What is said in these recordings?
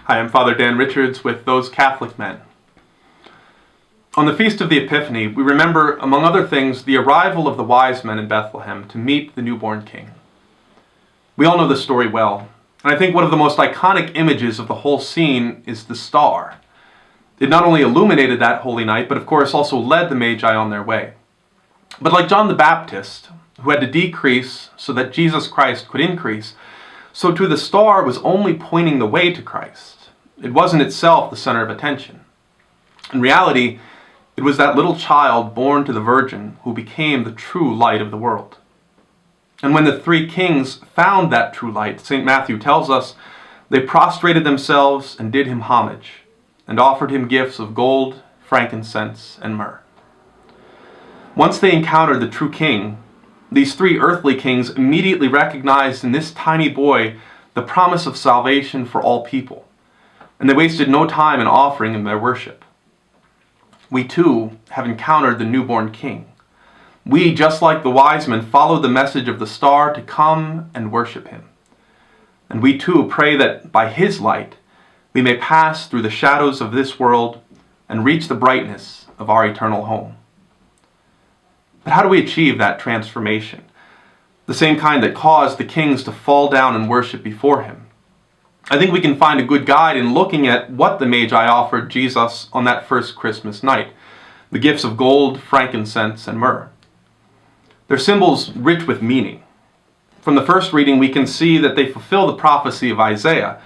Hi, I'm Father Dan Richards with Those Catholic Men. On the Feast of the Epiphany, we remember, among other things, the arrival of the wise men in Bethlehem to meet the newborn king. We all know the story well, and I think one of the most iconic images of the whole scene is the star. It not only illuminated that holy night, but of course also led the Magi on their way. But like John the Baptist, who had to decrease so that Jesus Christ could increase, so too the star was only pointing the way to Christ. It wasn't itself the center of attention. In reality, it was that little child born to the Virgin who became the true light of the world. And when the three kings found that true light, St. Matthew tells us, they prostrated themselves and did him homage, and offered him gifts of gold, frankincense, and myrrh. Once they encountered the true king, these three earthly kings immediately recognized in this tiny boy the promise of salvation for all people, and they wasted no time in offering him their worship. We too have encountered the newborn king. We, just like the wise men, followed the message of the star to come and worship him. And we too pray that by his light we may pass through the shadows of this world and reach the brightness of our eternal home. But how do we achieve that transformation? The same kind that caused the kings to fall down and worship before him. I think we can find a good guide in looking at what the Magi offered Jesus on that first Christmas night, the gifts of gold, frankincense, and myrrh. They're symbols rich with meaning. From the first reading, we can see that they fulfill the prophecy of Isaiah,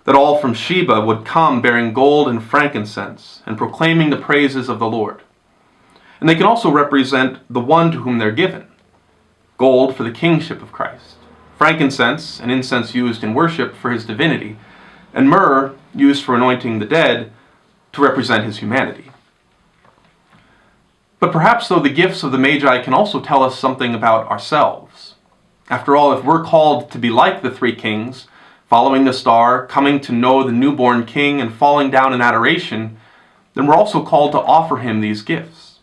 that all from Sheba would come bearing gold and frankincense and proclaiming the praises of the Lord. And they can also represent the one to whom they're given. Gold for the kingship of Christ, frankincense, an incense used in worship for his divinity, and myrrh, used for anointing the dead, to represent his humanity. But perhaps, though, the gifts of the Magi can also tell us something about ourselves. After all, if we're called to be like the three kings, following the star, coming to know the newborn king, and falling down in adoration, then we're also called to offer him these gifts.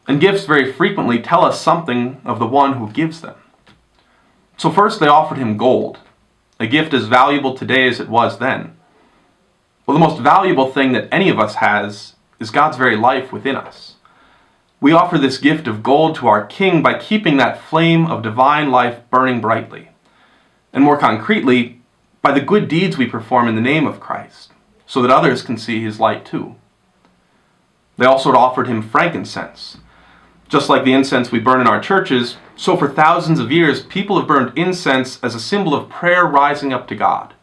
And gifts very frequently tell us something of the one who gives them. So first they offered him gold, a gift as valuable today as it was then. Well, the most valuable thing that any of us has is God's very life within us. We offer this gift of gold to our King by keeping that flame of divine life burning brightly. And more concretely, by the good deeds we perform in the name of Christ, so that others can see his light too. They also offered him frankincense. Just like the incense we burn in our churches, so for thousands of years, people have burned incense as a symbol of prayer rising up to God.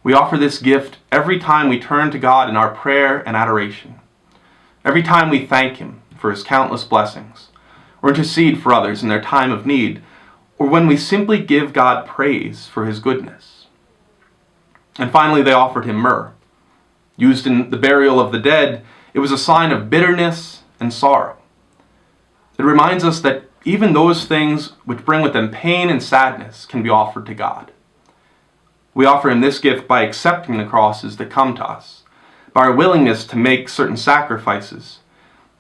We offer this gift every time we turn to God in our prayer and adoration. Every time we thank him for his countless blessings, or intercede for others in their time of need, or when we simply give God praise for his goodness. And finally, they offered him myrrh. Used in the burial of the dead, it was a sign of bitterness and sorrow. It reminds us that even those things which bring with them pain and sadness can be offered to God. We offer him this gift by accepting the crosses that come to us, by our willingness to make certain sacrifices,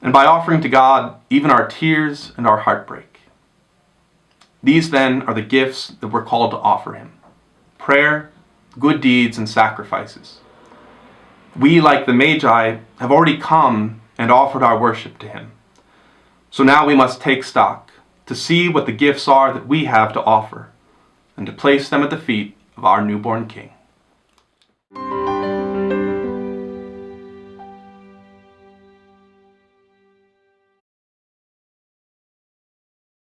and by offering to God even our tears and our heartbreak. These then are the gifts that we're called to offer him: prayer, good deeds, and sacrifices. We, like the Magi, have already come and offered our worship to him. So now we must take stock to see what the gifts are that we have to offer, and to place them at the feet of our newborn King.